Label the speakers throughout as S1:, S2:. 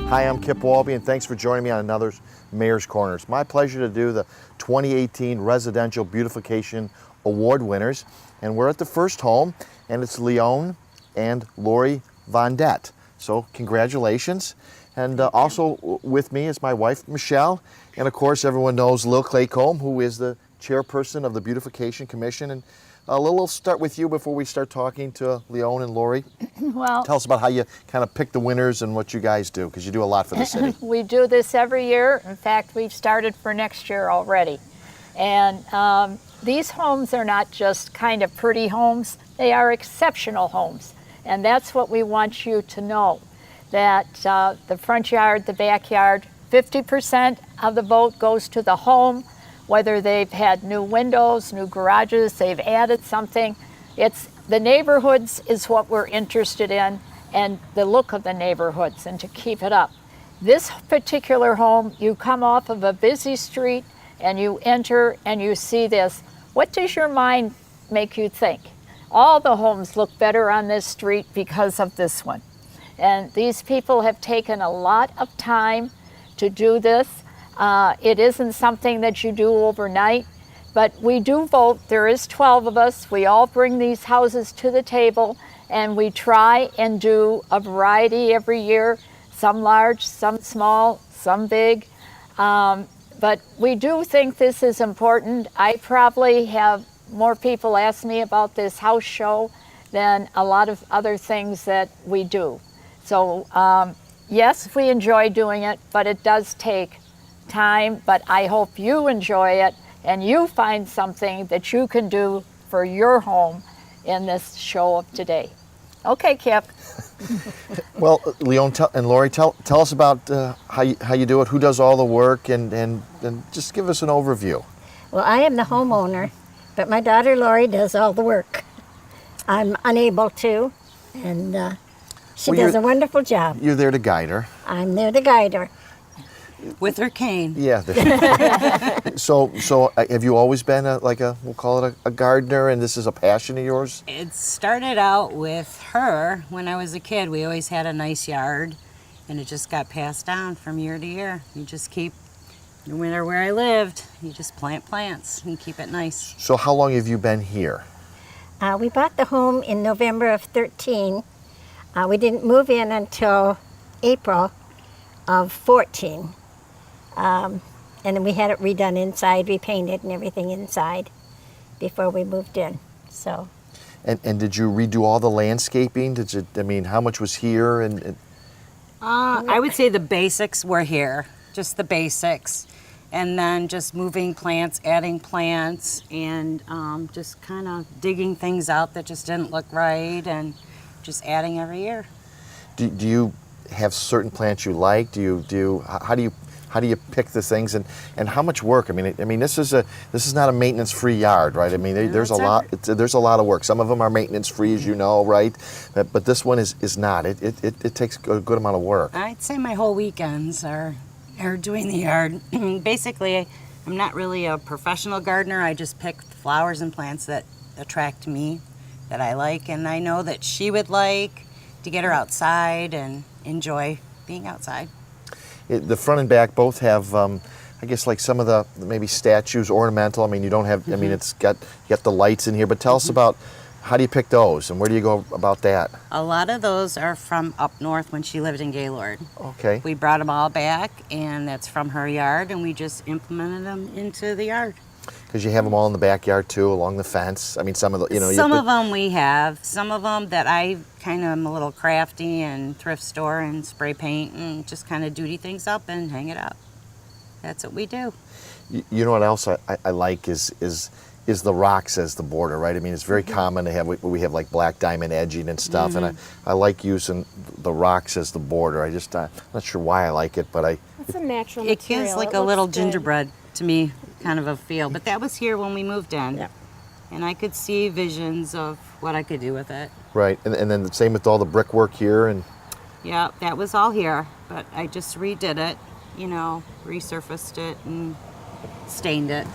S1: Hi, I'm Kip Walby, and thanks for joining me on another Mayor's Corner. It's my pleasure to do the 2018 Residential Beautification Award winners, and we're at the first home, and it's Leon and Lori Von Det. So congratulations. And also with me is my wife, Michele, and of course everyone knows Lil Claycomb, who is the chairperson of the Beautification Commission. And Lil, we'll start with you before we start talking to Leon and Lori.
S2: Well,
S1: tell us about how you kind of pick the winners and what you guys do, because you do a lot for the city.
S2: We do this every year. In fact, we've started for next year already. And these homes are not just kind of pretty homes, they are exceptional homes. And that's what we want you to know, that the front yard, the backyard, 50% of the vote goes to the home, whether they've had new windows, new garages, they've added something. It's the neighborhoods is what we're interested in, and the look of the neighborhoods, and to keep it up. This particular home, you come off of a busy street and you enter and you see this. What does your mind make you think? All the homes look better on this street because of this one. And these people have taken a lot of time to do this. It isn't something that you do overnight, but we do vote. There is 12 of us. We all bring these houses to the table, and we try and do a variety every year, some large, some small, some big. But we do think this is important. I probably have more people ask me about this house show than a lot of other things that we do. So yes, we enjoy doing it, but it does take time. But I hope you enjoy it and you find something that you can do for your home in this show of today. Okay, Kip.
S1: Well, Leon and Lori, tell us about how you do it, who does all the work, and just give us an overview.
S3: Well, I am the homeowner, but my daughter Lori does all the work. I'm unable to, and she does a wonderful job.
S1: You're there to guide her.
S3: I'm there to guide her.
S4: With her cane.
S1: Yeah. So have you always been we'll call it a gardener, and this is a passion of yours?
S4: It started out with her when I was a kid. We always had a nice yard, and it just got passed down from year to year. You just keep, no matter where I lived, you just plant plants and keep it nice.
S1: So how long have you been here?
S3: We bought the home in November of 13. We didn't move in until April of 14. And then we had it redone inside, repainted and everything inside before we moved in. So.
S1: And did you redo all the landscaping? How much was here?
S4: I would say the basics were here, just the basics. And then just moving plants, adding plants, and just kind of digging things out that just didn't look right, and just adding every year.
S1: Do you have certain plants you like? How do you pick the things, and how much work? I mean, this is not a maintenance-free yard, right? I mean, there's a lot of work. Some of them are maintenance-free, as you know, right? But this one is not. It takes a good amount of work.
S4: I'd say my whole weekends are doing the yard. Basically, I'm not really a professional gardener. I just pick flowers and plants that attract me, that I like, and I know that she would like, to get her outside and enjoy being outside.
S1: The front and back both have, I guess, like some of the maybe statues, ornamental. I mean, you don't have. Mm-hmm. I mean, you got the lights in here. But tell us about how do you pick those, and where do you go about that?
S4: A lot of those are from up north when she lived in Gaylord.
S1: Okay.
S4: We brought them all back, and that's from her yard, and we just implemented them into the yard.
S1: Because you have them all in the backyard too, along the fence. I mean, some of the,
S4: Some of them we have. Some of them that I kind of am a little crafty and thrift store and spray paint and just kind of duty things up and hang it up. That's what we do.
S1: You know what else I like is the rocks as the border, right? I mean, it's very common to have, we have like black diamond edging and stuff, and I like using the rocks as the border. I'm not sure why I like it, but
S5: it's a natural
S4: it
S5: material.
S4: gives like a little gingerbread to me, kind of a feel. But that was here when we moved in.
S3: Yep.
S4: And I could see visions of what I could do with it.
S1: Right, and then the same with all the brickwork here. And
S4: yeah, that was all here, but I just redid it, resurfaced it and stained it.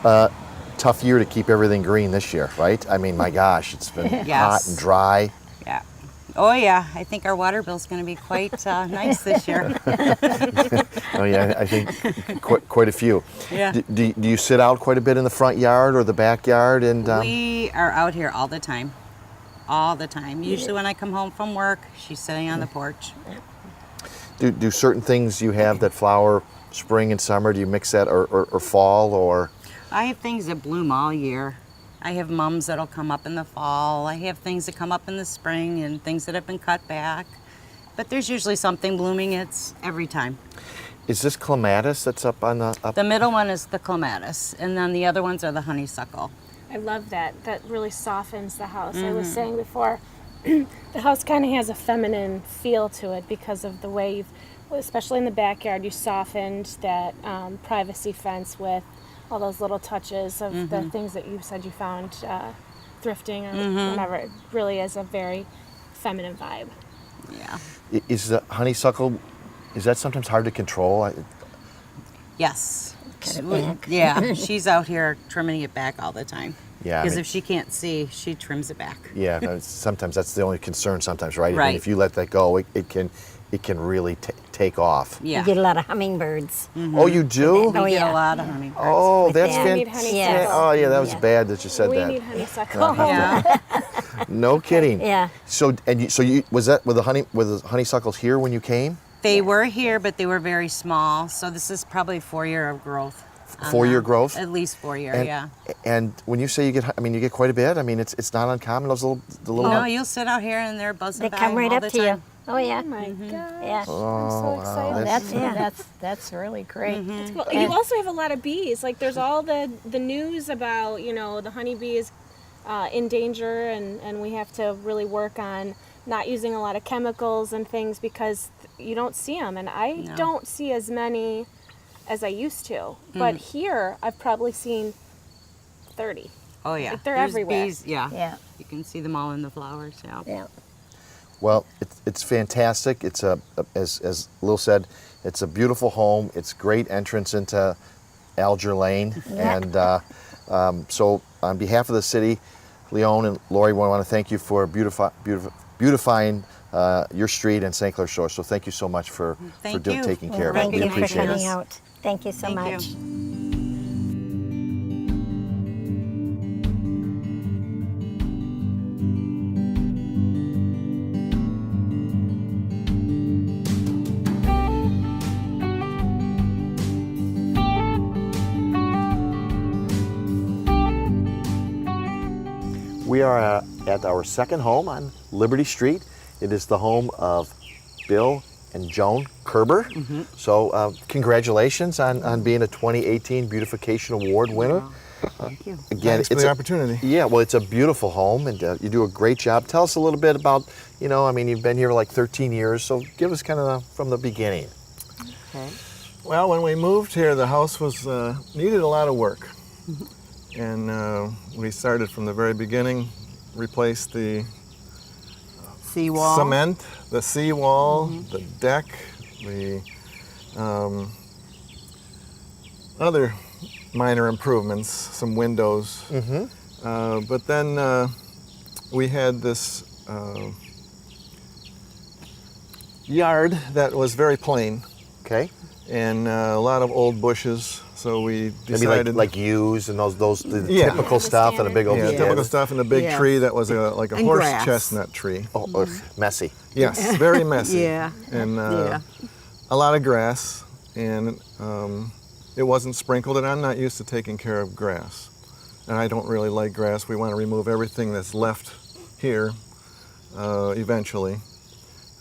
S1: Tough year to keep everything green this year, right? I mean, my gosh, it's been hot and dry.
S4: Yeah. Oh yeah, I think our water bill's going to be quite nice this year.
S1: Oh yeah, I think quite a few.
S4: Yeah.
S1: Do you sit out quite a bit in the front yard or the backyard? And
S4: We are out here all the time. All the time. Usually when I come home from work, she's sitting on the porch.
S1: do certain things you have that flower spring and summer? Do you mix that or fall or?
S4: I have things that bloom all year. I have mums that'll come up in the fall. I have things that come up in the spring and things that have been cut back. But there's usually something blooming. It's every time.
S1: Is this clematis that's up on the up?
S4: The middle one is the clematis, and then the other ones are the honeysuckle.
S5: I love that. That really softens the house. I was saying before, the house kind of has a feminine feel to it because of the way you've, especially in the backyard, you softened that privacy fence with all those little touches of the things that you said you found thrifting or whatever. It really is a very feminine vibe.
S4: Yeah.
S1: Is the honeysuckle? Is that sometimes hard to control?
S4: Yes.
S3: Cut it back.
S4: Yeah, she's out here trimming it back all the time.
S1: Yeah, I
S4: Because
S1: mean-
S4: if she can't see, she trims it back.
S1: Yeah, sometimes that's the only concern. Sometimes, right? I mean,
S4: Right.
S1: if you let that go, it can really take off.
S4: Yeah.
S3: You get a lot of hummingbirds.
S1: Oh, you do?
S4: We
S3: Oh,
S4: get
S3: yeah.
S4: a lot of honey.
S1: Oh,
S3: With
S1: that's
S3: that.
S5: We need
S1: fantastic.
S5: honeysuckle.
S1: Oh, yeah, that was
S3: Yeah.
S1: bad that you said
S5: We
S1: that.
S5: need honeysuckle.
S4: Yeah.
S1: No kidding.
S3: Yeah.
S1: So was that with the honeysuckles here when you came?
S4: They were here, but they were very small. So this is probably 4 year of growth. on
S1: 4 year
S4: them.
S1: growth?
S4: At least 4 year,
S1: And,
S4: yeah.
S1: And when you say you get quite a bit. I mean, it's not uncommon. Those little.
S4: No, you'll sit out here and they're buzzing
S3: They
S4: by
S3: come right
S4: all
S3: up
S4: the
S3: to you.
S4: time.
S3: Oh yeah.
S5: Oh my gosh.
S3: Yeah.
S5: I'm so excited.
S2: Well, that's
S3: Yeah.
S2: that's really great.
S5: Well,
S2: And-
S5: you also have a lot of bees. Like there's all the news about, the honeybee is in danger and we have to really work on not using a lot of chemicals and things because you don't see them. And I
S4: No.
S5: don't see as many as I used to. But here I've probably seen 30.
S4: Oh, yeah.
S5: Like, they're
S4: There's
S5: everywhere.
S4: Bees, yeah.
S2: Yeah.
S4: You can see them all in the flowers, yeah.
S3: Yeah.
S1: Well, it's fantastic. It's as Lil said, it's a beautiful home. It's great entrance into Alger Lane, and so on behalf of the city, Leon and Lori, we want to thank you for beautifying your street and St. Clair Shore. So thank you so much for
S4: Thank you.
S1: taking care of it.
S3: Thank
S1: We
S3: you for
S1: appreciate
S3: coming
S1: it.
S3: out. Thank you so
S4: Thank
S3: much.
S4: you.
S1: We are at our second home on Liberty Street. It is the home of Bill and Joan Kerber. So congratulations on being a 2018 Beautification Award winner.
S4: Thank you.
S1: Again,
S6: Thanks for the opportunity.
S1: Yeah, well, it's a beautiful home, and you do a great job. Tell us a little bit about, you've been here like 13 years, so give us kind of from the beginning.
S4: Okay.
S6: Well, when we moved here, the house was needed a lot of work, and we started from the very beginning. Replaced the
S4: Seawall.
S6: cement, the seawall, the deck, the other minor improvements, some windows. But then we had this yard that was very plain
S1: Okay?
S6: and a lot of old bushes. So we
S1: Maybe
S6: decided,
S1: like yews and those the
S6: Yeah.
S1: typical stuff and a big old
S6: yeah, typical stuff, and a big
S4: Yeah.
S6: tree that was like a
S4: And
S6: horse
S4: grass.
S6: chestnut tree.
S1: Oh, messy.
S6: Yes, very messy.
S4: Yeah.
S6: And
S4: Yeah.
S6: a lot of grass, and it wasn't sprinkled, and I'm not used to taking care of grass. And I don't really like grass. We want to remove everything that's left here eventually.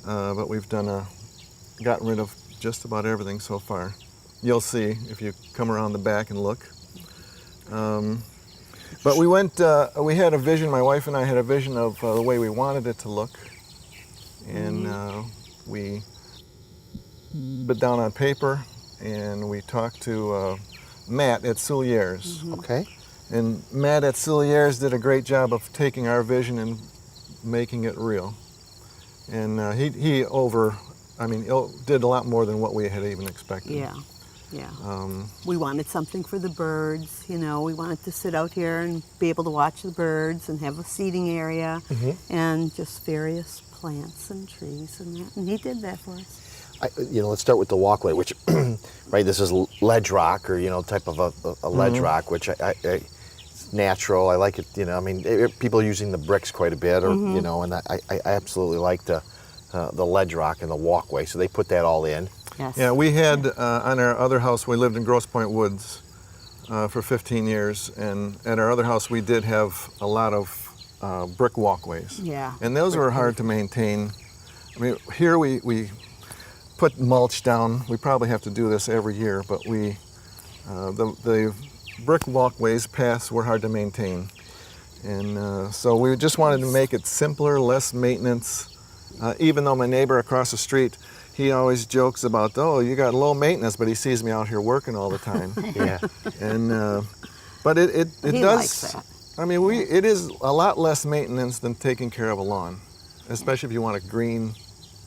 S6: But we've gotten rid of just about everything so far. You'll see if you come around the back and look. But we had a vision, my wife and I had a vision of the way we wanted it to look. And we put it down on paper, and we talked to Matt at Soulier's.
S1: Okay?
S6: And Matt at Soulier's did a great job of taking our vision and making it real. And he did a lot more than what we had even expected.
S4: Yeah.
S7: Yeah. We wanted something for the birds, you know. We wanted to sit out here and be able to watch the birds and have a seating area and just various plants and trees and that. And he did that for us.
S1: Let's start with the walkway, which, right, this is ledge rock, or, type of a ledge rock, which it's natural. I like it, people are using the bricks quite a bit, or, and I absolutely like the ledge rock and the walkway, so they put that all in.
S7: Yes.
S6: Yeah, we had on our other house, we lived in Grosse Pointe Woods for 15 years, and at our other house we did have a lot of brick walkways.
S7: Yeah.
S6: And those were hard to maintain. I mean, here we put mulch down. We probably have to do this every year, but the brick walkways paths were hard to maintain. And so we just wanted to make it simpler, less maintenance. Even though my neighbor across the street, he always jokes about, oh, you got low maintenance, but he sees me out here working all the time.
S1: Yeah.
S6: And but it
S7: He
S6: does.
S7: likes that.
S6: I mean, it is a lot less maintenance than taking care of a lawn, especially if you want a green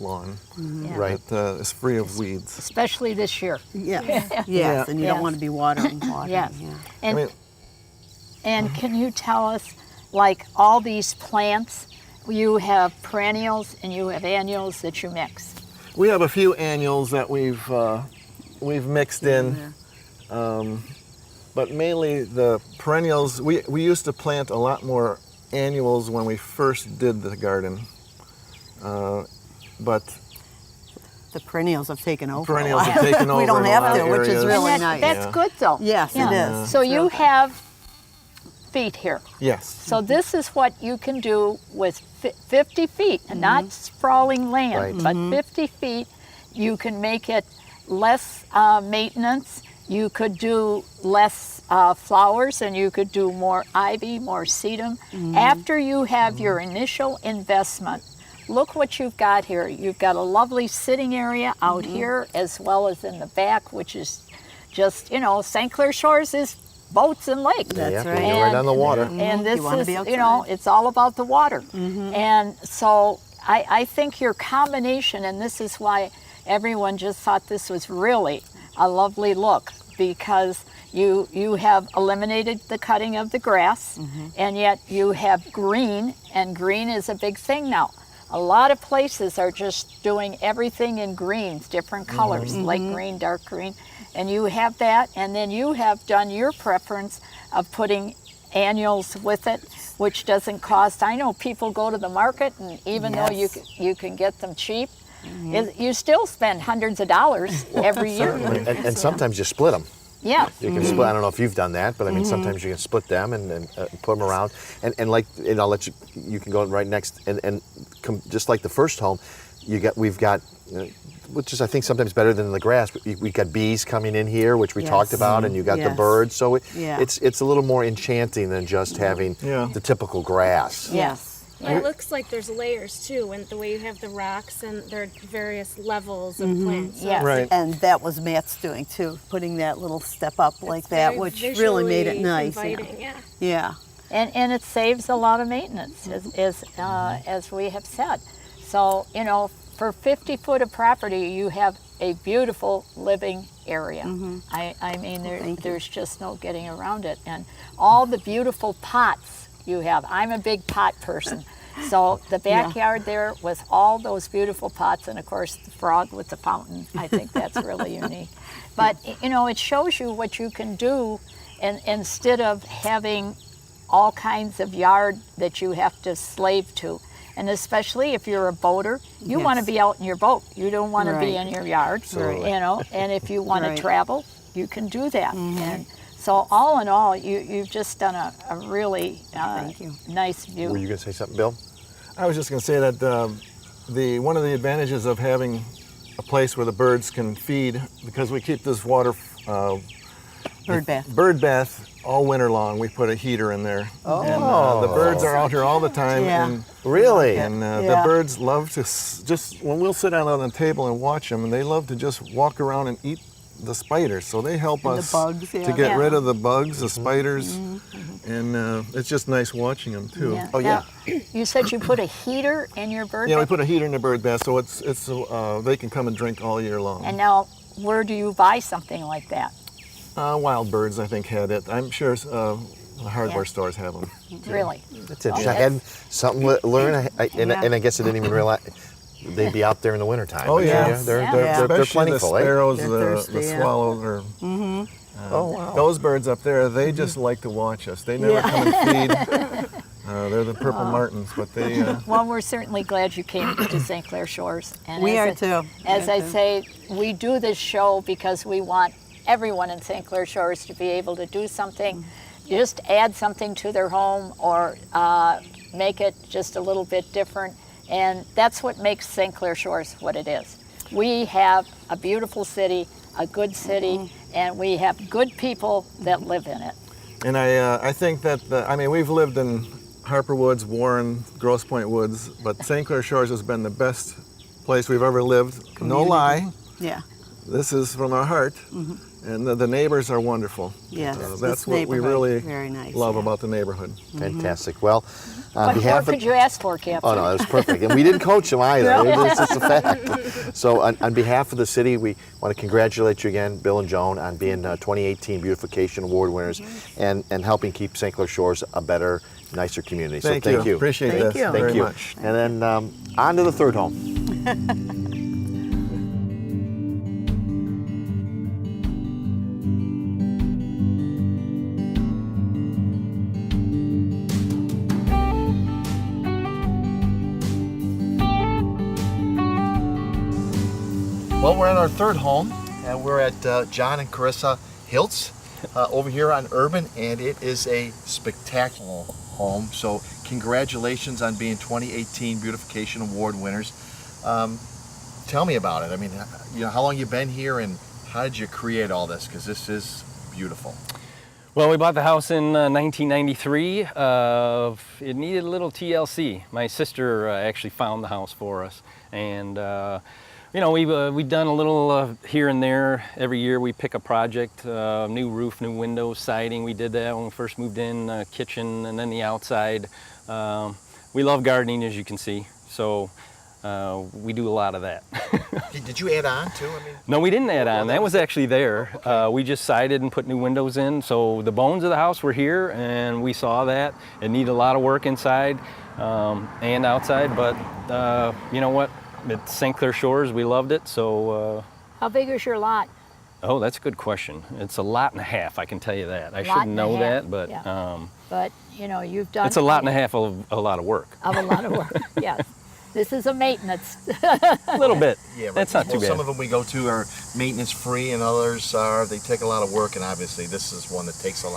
S6: lawn,
S2: Yeah.
S1: Right.
S6: that is free of weeds.
S2: Especially this year.
S7: Yes. Yes. And you don't
S2: Yes.
S7: want to be watering.
S2: Yes.
S7: Yeah.
S2: And,
S6: I mean,
S2: and can you tell us, like all these plants, you have perennials and you have annuals that you mix?
S6: we have a few annuals that we've mixed in. But mainly the perennials, we used to plant a lot more annuals when we first did the garden. But
S7: The perennials have taken over.
S6: perennials have taken over
S7: We don't
S6: in a
S7: have
S6: lot
S7: to,
S6: of
S7: which is
S6: areas.
S7: really
S2: And
S7: nice.
S2: that's
S6: Yeah.
S2: good though.
S7: Yes, it is.
S2: So you have feet here.
S6: Yes.
S2: So this is what you can do with 50 feet, and not sprawling land,
S1: Right.
S2: but 50 feet. You can make it less maintenance. You could do less flowers, and you could do more ivy, more sedum. After you have your initial investment, look what you've got here. You've got a lovely sitting area out here, as well as in the back, which is just, St. Clair Shores is boats and lakes.
S7: That's
S1: yeah,
S7: right.
S1: You're right on the water.
S2: And this
S7: You wanna
S2: is,
S7: be outside.
S2: it's all about the water. And so I think your combination, and this is why everyone just thought this was really a lovely look, because you have eliminated the cutting of the grass, and yet you have green, and green is a big thing now. A lot of places are just doing everything in greens, different colors, light green, dark green, and you have that, and then you have done your preference of putting annuals with it, which doesn't cost. I know people go to the market, and even though you can get them cheap, you still spend hundreds of dollars every year.
S1: And sometimes you split them.
S2: Yeah.
S1: You can split. I don't know if you've done that, but I mean, sometimes you can split them and put them around. And like, I'll let you. You can go right next, and just like the first home, we've got, which is I think sometimes better than the grass. But we got bees coming in here, which we talked about, and you got the
S7: Yes.
S1: birds. So
S7: Yeah.
S1: it's a little more enchanting than just having the typical grass.
S7: Yes.
S5: Yeah, it looks like there's layers too, and the way you have the rocks and there are various levels of plants. So
S2: Yeah.
S6: Right.
S7: And that was Matt's doing too, putting that little step up like
S5: it's
S7: that,
S5: very
S7: which really made it
S5: visually
S7: nice.
S5: Inviting, yeah.
S7: Yeah.
S2: And it saves a lot of maintenance, as we have said. So, for 50 foot of property, you have a beautiful living area. I mean, there's just no getting around it. And all the beautiful pots you have. I'm a big pot person. So the backyard there with all those beautiful pots, and of course the frog with the fountain, I think that's really unique. But, it shows you what you can do, and instead of having all kinds of yard that you have to slave to. And especially if you're a boater, you want to be out in your boat. You don't want to be
S7: Right.
S2: in your yard,
S1: Absolutely.
S2: and if you want
S7: Right.
S2: to travel, you can do that. And so all in all, you've just done a really
S7: Thank you.
S2: nice view.
S1: Were you going to say something, Bill?
S6: I was just going to say that one of the advantages of having a place where the birds can feed, because we keep this water
S7: Bird bath.
S6: all winter long. We put a heater in there, and the birds are out here all the time.
S7: Yeah.
S6: And
S1: Really?
S6: the
S7: Yeah.
S6: birds love to just when we'll sit down on the table and watch them, and they love to just walk around and eat the spiders. So they help
S7: And the
S6: us
S7: bugs,
S6: to
S7: yeah.
S6: get rid of the bugs, the spiders, and it's just nice watching them too.
S2: Yeah.
S1: Oh, yeah.
S2: Now, you said you put a heater in your bird
S6: Yeah, we
S2: bath?
S6: put a heater in the bird bath, so it's they can come and drink all year long.
S2: And now, where do you buy something like that?
S6: Wild Birds, I think, had it. I'm sure the hardware stores have them.
S2: Really?
S1: That's interesting. I had something to learn, and I guess I didn't even realize they'd be out there in the wintertime.
S6: Oh,
S1: But
S6: yeah.
S1: They're
S6: Especially
S1: plentiful,
S6: the sparrows,
S7: They're
S6: the
S7: thirsty, yeah.
S6: swallows, or
S1: Oh, wow.
S6: those birds up there, they just like to watch us. They never come and feed. They're the purple martins, but they...
S2: Well, we're certainly glad you came to St. Clair Shores. And
S7: We
S2: as
S7: are too.
S2: As
S7: We are
S2: I
S7: too.
S2: say, we do this show because we want everyone in St. Clair Shores to be able to do something, just add something to their home or make it just a little bit different. And that's what makes St. Clair Shores what it is. We have a beautiful city, a good city, and we have good people that live in it.
S6: And I think that, we've lived in Harper Woods, Warren, Grosse Pointe Woods, but St. Clair Shores has been the best place we've ever lived. No
S7: Community.
S6: lie,
S7: Yeah.
S6: this is from our heart, and the neighbors are wonderful.
S7: Yes.
S6: That's
S7: this
S6: what we
S7: neighborhood,
S6: really
S7: very nice,
S6: love
S7: yeah.
S6: about the neighborhood.
S1: Fantastic. Well, on
S2: What more
S1: behalf of...
S2: could you ask for, Kip?
S1: Oh, no, that was perfect. And we didn't coach them either. It's just a fact. So on behalf of the city, we want to congratulate you again, Bill and Joan, on being 2018 Beautification Award winners and helping keep St. Clair Shores a better, nicer community. So thank you.
S6: Appreciate
S7: Thank
S6: this
S7: you.
S6: very
S1: Thank you.
S6: much.
S1: And then on to the third home. Well, we're in our third home, and we're at John and Carissa Hiltz over here on Urban, and it is a spectacular home. So congratulations on being 2018 Beautification Award winners. Tell me about it. I mean, how long you been here, and how did you create all this? Because this is beautiful.
S8: Well, we bought the house in 1993. It needed a little TLC. My sister actually found the house for us, and we've done a little here and there. Every year we pick a project, new roof, new windows, siding. We did that when we first moved in, kitchen, and then the outside. We love gardening, as you can see, so we do a lot of that.
S1: Did you add on too?
S8: No, we didn't add on. That was actually there. We just sided and put new windows in. So the bones of the house were here, and we saw that. It needed a lot of work inside and outside, but you know what? It's St. Clair Shores. We loved it, so...
S2: How big is your lot?
S8: Oh, that's a good question. It's a lot and a half, I can tell you that. I
S2: Lot
S8: shouldn't
S2: and a
S8: know
S2: half,
S8: that, but
S2: yeah. But, you've done...
S8: it's a lot and a half of a lot of work.
S2: Of a lot of work, yes. This is a maintenance.
S8: A little bit.
S1: Yeah, right.
S8: That's not too bad.
S1: Some of them we go to are maintenance free, and others they take a lot of work. And obviously, this is one that takes a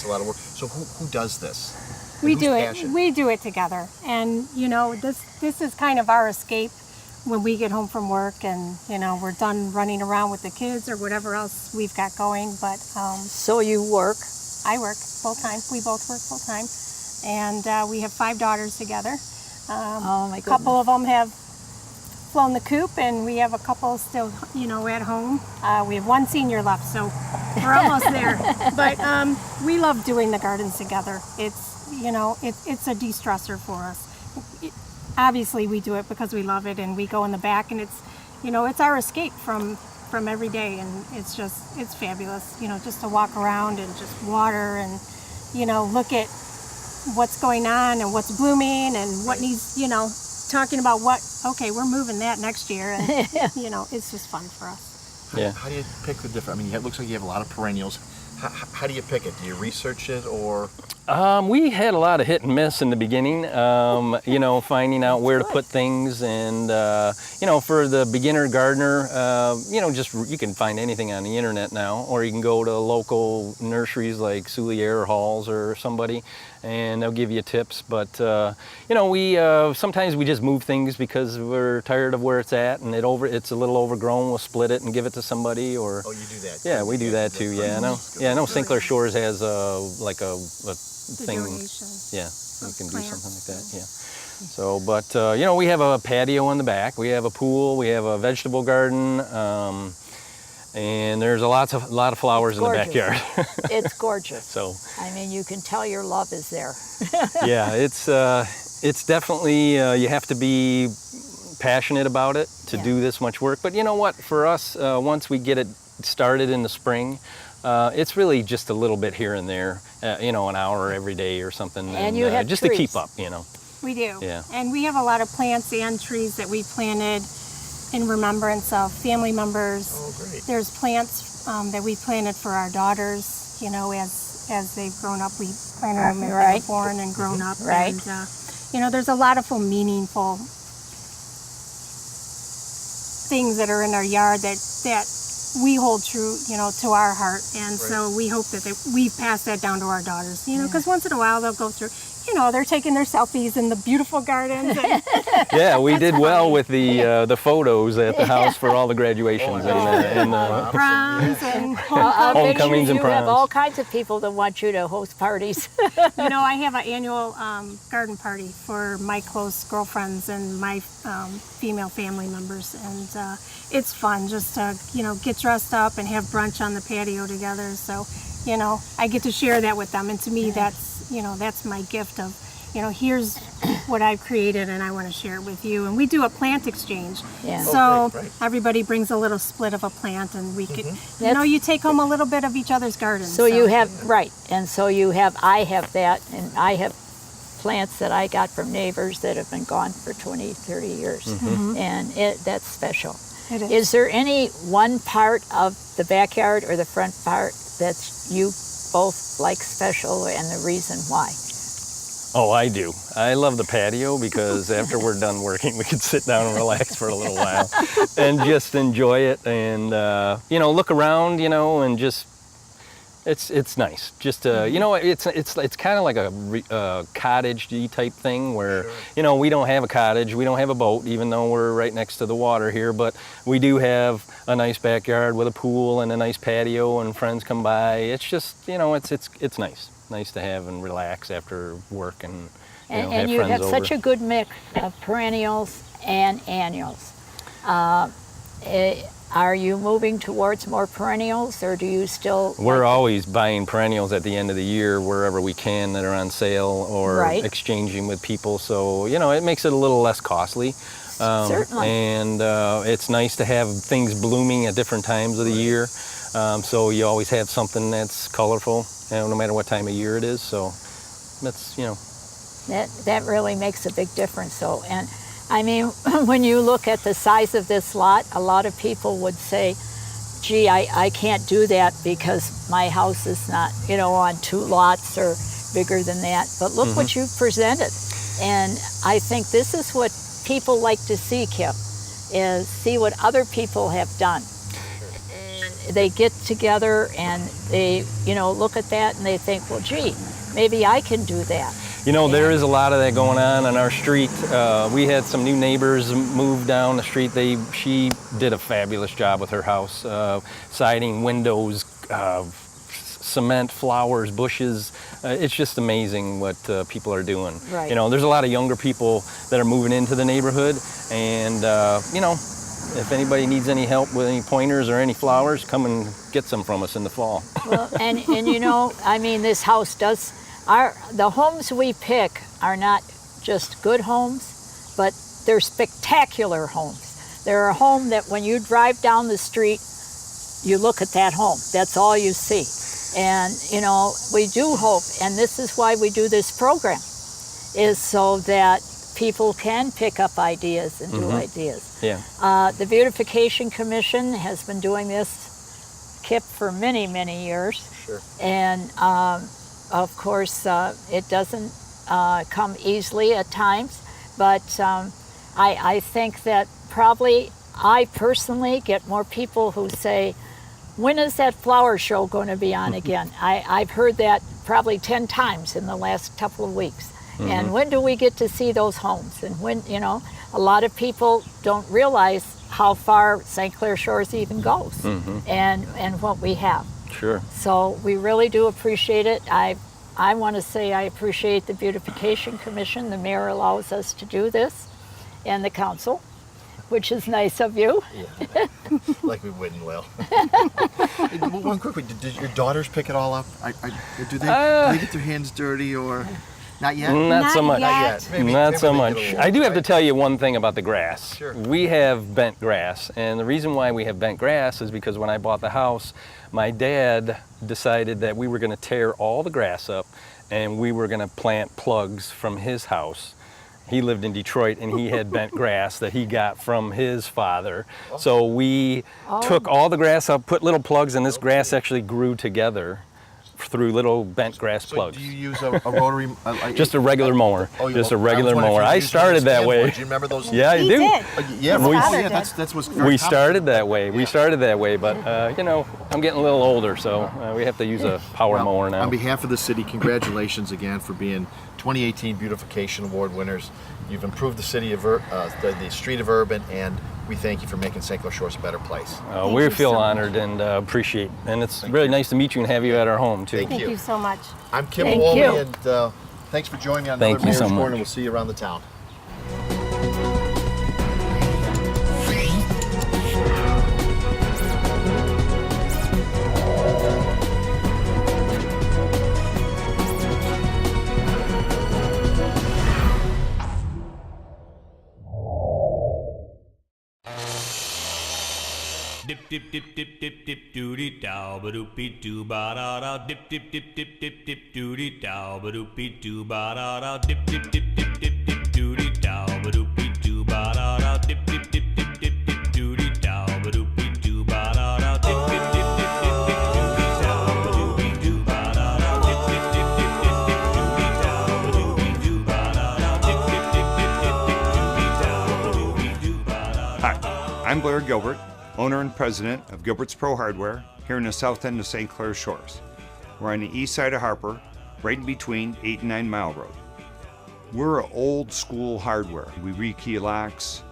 S1: lot of work. So who does this?
S9: We
S1: Who's
S9: do it.
S1: passion?
S9: We do it together, and this is kind of our escape when we get home from work, and we're done running around with the kids or whatever else we've got going. But
S2: So you work.
S9: I work full time. We both work full time, and we have 5 daughters together.
S2: Oh, my
S9: A
S2: goodness.
S9: couple of them have flown the coop, and we have a couple still, at home. We have 1 senior left, so we're almost there. But we love doing the gardens together. It's, it's a de-stressor for us. Obviously, we do it because we love it, and we go in the back, and it's, it's our escape from every day, and it's fabulous, just to walk around and just water and, look at what's going on and what's blooming and what needs, talking about we're moving that next year, and it's just fun for us.
S8: Yeah.
S1: How do you pick the different? I mean, it looks like you have a lot of perennials. How do you pick it? Do you research it, or?
S8: We had a lot of hit and miss in the beginning, finding out where to put things, and for the beginner gardener, you can find anything on the internet now, or you can go to local nurseries like Soulier or Halls or somebody, and they'll give you tips. But we sometimes we just move things because we're tired of where it's at, and it's a little overgrown. We'll split it and give it to somebody, or
S1: Oh, you do that.
S8: yeah, we do that too. Yeah, I know St. Clair Shores has a
S9: The
S8: thing.
S9: donation.
S8: Yeah, you can do
S9: plants,
S8: something like that, yeah. So, but, we have a patio in the back, we have a pool, we have a vegetable garden, and there's a lot of flowers in the
S2: Gorgeous.
S8: backyard.
S2: It's gorgeous.
S8: So,
S2: I mean, you can tell your love is there.
S8: yeah, it's definitely, you have to be passionate about it to do this much work. But you know what? For us, once we get it started in the spring, it's really just a little bit here and there, you know, an hour every day or something,
S2: And you have
S8: just
S2: trees.
S8: to keep up, you know.
S9: We do.
S8: Yeah.
S9: And we have a lot of plants and trees that we planted in remembrance of family members.
S1: Oh, great.
S9: There's plants that we planted for our daughters, you know, as they've grown up. We planted them as they
S2: Right.
S9: were born and grown up.
S2: Right.
S9: And, you know, there's a lot of meaningful things that are in our yard that we hold true, you know, to our heart. And so we hope that we pass that down to our daughters, you know, because once in a while they'll go through, you know, they're taking their selfies in the beautiful gardens. And
S8: Yeah, we did well with the photos at the house for all the graduations and the
S9: proms and
S2: I'll bet
S8: homecomings and
S2: you have
S8: proms.
S2: all kinds of people that want you to host parties.
S9: you know, I have an annual garden party for my close girlfriends and my female family members, and it's fun just to, you know, get dressed up and have brunch on the patio together. So, you know, I get to share that with them, and to me, that's, you know, that's my gift of, you know, here's what I've created, and I want to share it with you. And we do a plant exchange.
S2: Yeah.
S9: So
S1: great.
S9: everybody brings a little split of a plant, and we could, you know, you take home a little bit of each other's garden.
S2: So you have, right, and so I have that, and I have plants that I got from neighbors that have been gone for 20, 30 years, and that's special.
S9: It is.
S2: Is there any one part of the backyard or the front part that you both like special, and the reason why?
S8: Oh, I do. I love the patio because after we're done working, we can sit down and relax for a little while and just enjoy it and, you know, look around, you know, and just, it's nice. Just, you know, it's kind of like a cottage-y type thing where, you know, we don't have a cottage, we don't have a boat, even though we're right next to the water here, but we do have a nice backyard with a pool and a nice patio and friends come by. It's just, you know, it's nice. Nice to have and relax after work and, you know,
S2: And
S8: have
S2: you
S8: friends
S2: have
S8: over.
S2: such a good mix of perennials and annuals. Are you moving towards more perennials, or do you still?
S8: We're always buying perennials at the end of the year wherever we can that are on sale or
S2: Right.
S8: exchanging with people. So, you know, it makes it a little less costly.
S2: Certainly.
S8: And it's nice to have things blooming at different times of the year. So you always have something that's colorful, you know, no matter what time of year it is. So that's, you know.
S2: That really makes a big difference. So, and I mean, when you look at the size of this lot, a lot of people would say, gee, I can't do that because my house is not, you know, on 2 lots or bigger than that. But look what you've presented. And I think this is what people like to see, Kip, is see what other people have done. And they get together and they, you know, look at that and they think, well, gee, maybe I can do that.
S8: You know, there is a lot of that going on our street. We had some new neighbors move down the street. She did a fabulous job with her house, siding, windows, cement, flowers, bushes. It's just amazing what people are doing.
S2: Right.
S8: You know, there's a lot of younger people that are moving into the neighborhood, and you know, if anybody needs any help with any pointers or any flowers, come and get some from us in the fall.
S2: Well, and you know, I mean, this house does. The homes we pick are not just good homes, but they're spectacular homes. They're a home that when you drive down the street, you look at that home. That's all you see. And, you know, we do hope, and this is why we do this program, is so that people can pick up ideas and do ideas.
S8: Yeah.
S2: The Beautification Commission has been doing this, Kip, for many, many years.
S1: Sure.
S2: And of course, it doesn't come easily at times, but I think that probably I personally get more people who say, when is that flower show going to be on again? I've heard that probably 10 times in the last couple of weeks. And when do we get to see those homes? And when, you know, a lot of people don't realize how far St. Clair Shores even goes and what we have.
S8: Sure.
S2: So we really do appreciate it. I want to say I appreciate the Beautification Commission. The mayor allows us to do this, and the council, which is nice of you.
S1: Yeah. Like we wouldn't, Lil. One quick one. Did your daughters pick it all up? Do they get their hands dirty or? Not yet?
S8: Not so
S9: Not
S8: much.
S9: yet.
S1: Maybe
S8: Not so
S1: they
S8: much.
S1: get a little
S8: I do have to
S1: right?
S8: tell you one thing about the grass.
S1: Sure.
S8: We have bent grass, and the reason why we have bent grass is because when I bought the house, my dad decided that we were going to tear all the grass up and we were going to plant plugs from his house. He lived in Detroit and he had bent grass that he got from his father. So we took all the grass up, put little plugs, and this grass actually grew together through little bent grass
S1: So
S8: plugs.
S1: do you use a rotary?
S8: Just a regular mower.
S1: Oh,
S8: Just a
S1: I was
S8: regular
S1: wondering if
S8: mower.
S1: you
S8: I
S1: used
S8: started that
S1: stand
S8: way.
S1: board. Do you remember those?
S8: Yeah, I
S9: He
S8: do.
S9: did.
S1: Yeah,
S9: His father
S1: yeah,
S9: did.
S1: that's what's very
S8: We
S1: common.
S8: started that way. We started that way, but you know, I'm getting a little older, so we have to use a power
S1: Well,
S8: mower now.
S1: On behalf of the city, congratulations again for being 2018 Beautification Award winners. You've improved the city of the street of Urban, and we thank you for making St. Clair Shores a better place.
S8: We
S9: you
S8: feel
S9: so much.
S8: honored and appreciate, and it's really nice to meet you and have you at our home too.
S1: Thank
S9: Thank you so much.
S1: I'm Kip
S2: Thank
S1: Walby,
S2: you.
S1: and thanks for joining me on
S8: Thank
S1: another
S8: you so
S1: Mayor's
S8: much.
S1: Corner. We'll see you around the town.
S10: Dip dip dip dip dip dip doody dow ba doopy doo ba da da dip dip dip dip dip dip doody dow ba doopy doo ba da da dip dip dip dip dip dip doody dow ba doopy doo ba da da dip dip dip dip dip dip doody dow ba doopy doo ba da da dip dip dip dip dip dip doody dow ba doopy doo ba da da dip dip dip dip dip dip doody dow ba doopy doo ba da da dip dip dip dip dip dip doody dow ba doopy doo ba da da.
S11: Hi, I'm Blair Gilbert, owner and president of Gilbert's Pro Hardware here in the south end of St. Clair Shores. We're on the east side of Harper, right in between 8 and 9 Mile Road. We're an old school hardware. We rekey locks,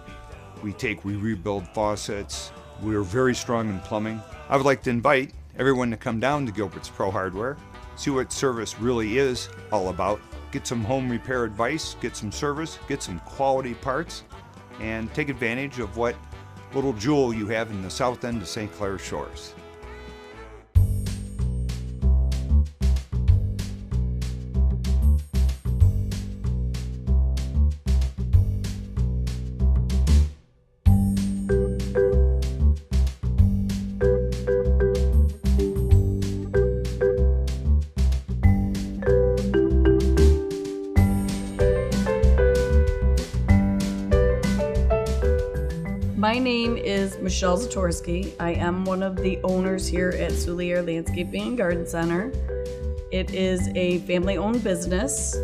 S11: we rebuild faucets. We're very strong in plumbing. I would like to invite everyone to come down to Gilbert's Pro Hardware, see what service really is all about, get some home repair advice, get some service, get some quality parts, and take advantage of what little jewel you have in the south end of St. Clair Shores.
S12: My name is Michele Zatorsky. I am one of the owners here at Soulier Landscaping and Garden Center. It is a family-owned business.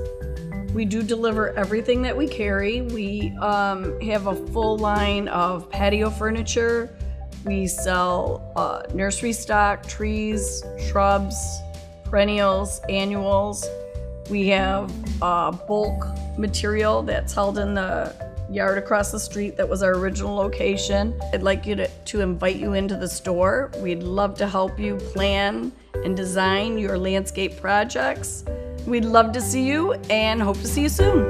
S12: We do deliver everything that we carry. We have a full line of patio furniture. We sell nursery stock, trees, shrubs, perennials, annuals. We have bulk material that's held in the yard across the street that was our original location. I'd like you to invite you into the store. We'd love to help you plan and design your landscape projects. We'd love to see you and hope to see you soon.